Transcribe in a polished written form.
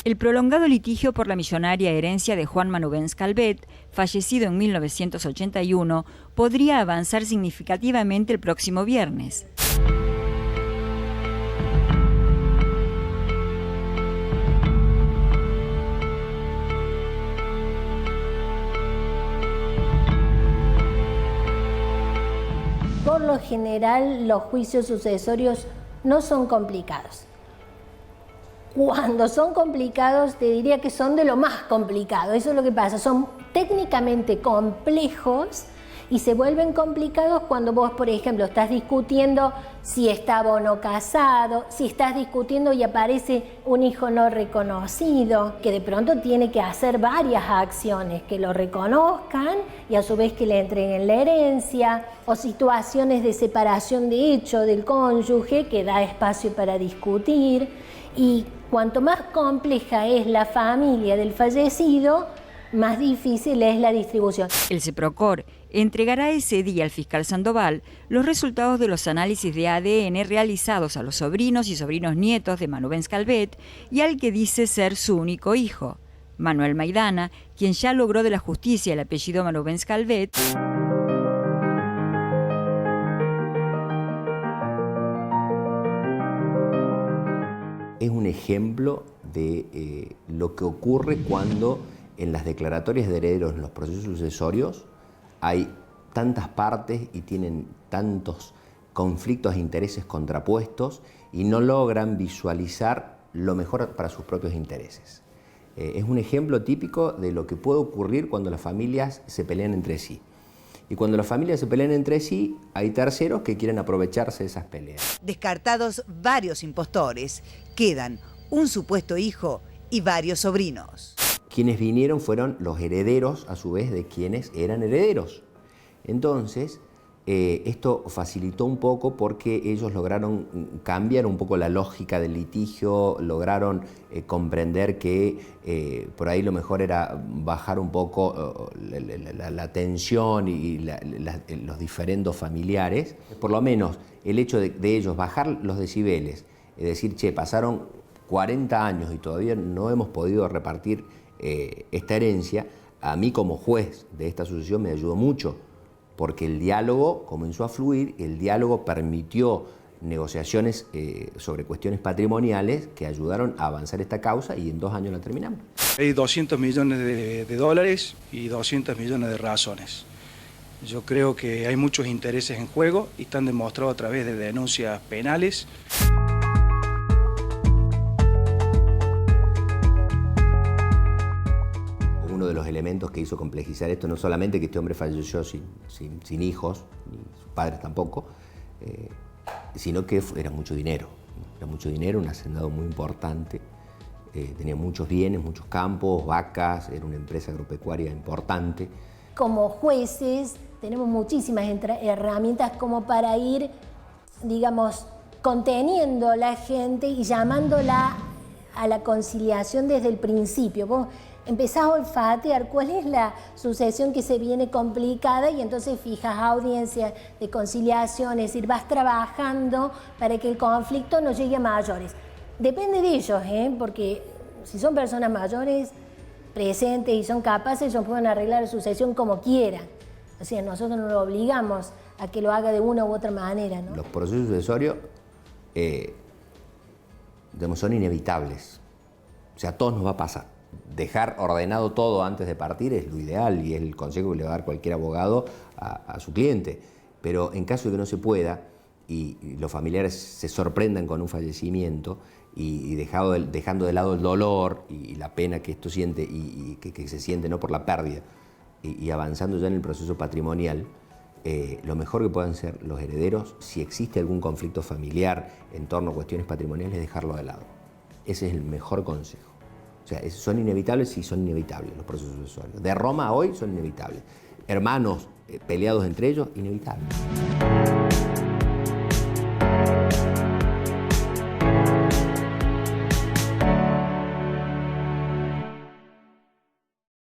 El prolongado litigio por la millonaria herencia de Juan Manubens Calvet, fallecido en 1981, podría avanzar significativamente el próximo viernes. Por lo general, los juicios sucesorios no son complicados. Cuando son complicados, te diría que son de lo más complicado. Eso es lo que pasa. Son técnicamente complejos y se vuelven complicados cuando vos, por ejemplo, estás discutiendo si estaba o no casado, si estás discutiendo y aparece un hijo no reconocido, que de pronto tiene que hacer varias acciones, que lo reconozcan y a su vez que le entreguen la herencia, o situaciones de separación de hecho del cónyuge que da espacio para discutir. Y cuanto más compleja es la familia del fallecido, más difícil es la distribución. El CEPROCOR entregará ese día al fiscal Sandoval los resultados de los análisis de ADN realizados a los sobrinos y sobrinos nietos de Manubens Calvet y al que dice ser su único hijo, Manuel Maidana, quien ya logró de la justicia el apellido Manubens Calvet. Es un ejemplo de lo que ocurre cuando en las declaratorias de herederos, en los procesos sucesorios, hay tantas partes y tienen tantos conflictos e intereses contrapuestos y no logran visualizar lo mejor para sus propios intereses. Es un ejemplo típico de lo que puede ocurrir cuando las familias se pelean entre sí. Y cuando las familias se pelean entre sí, hay terceros que quieren aprovecharse de esas peleas. Descartados varios impostores, quedan un supuesto hijo y varios sobrinos. Quienes vinieron fueron los herederos, a su vez, de quienes eran herederos. Entonces, esto facilitó un poco porque ellos lograron cambiar un poco la lógica del litigio, lograron comprender que por ahí lo mejor era bajar un poco la tensión y los diferendos familiares. Por lo menos el hecho de ellos bajar los decibeles, es decir, che, pasaron 40 años y todavía no hemos podido repartir esta herencia, a mí como juez de esta sucesión me ayudó mucho, porque el diálogo comenzó a fluir, el diálogo permitió negociaciones sobre cuestiones patrimoniales que ayudaron a avanzar esta causa y en 2 años la terminamos. Hay 200 millones de dólares y 200 millones de razones. Yo creo que hay muchos intereses en juego y están demostrados a través de denuncias penales. Uno de los elementos que hizo complejizar esto, no solamente que este hombre falleció sin hijos, ni sus padres tampoco, sino que era mucho dinero. Era mucho dinero, un hacendado muy importante, tenía muchos bienes, muchos campos, vacas, era una empresa agropecuaria importante. Como jueces tenemos muchísimas herramientas como para ir, digamos, conteniendo a la gente y llamándola a la conciliación desde el principio. Vos empezás a olfatear cuál es la sucesión que se viene complicada y entonces fijas audiencias de conciliación, es decir, vas trabajando para que el conflicto no llegue a mayores. Depende de ellos, porque si son personas mayores, presentes y son capaces, ellos pueden arreglar la sucesión como quieran. O sea, nosotros no lo obligamos a que lo haga de una u otra manera, ¿no? Los procesos sucesorios son inevitables. O sea, a todos nos va a pasar. Dejar ordenado todo antes de partir es lo ideal y es el consejo que le va a dar cualquier abogado a su cliente. Pero en caso de que no se pueda y los familiares se sorprendan con un fallecimiento y dejando de lado el dolor y la pena que esto siente y que se siente no por la pérdida y avanzando ya en el proceso patrimonial, lo mejor que puedan ser los herederos, si existe algún conflicto familiar en torno a cuestiones patrimoniales, es dejarlo de lado. Ese es el mejor consejo. O sea, son inevitables, sí, son inevitables los procesos sucesorios. De Roma a hoy son inevitables. Hermanos peleados entre ellos, inevitables.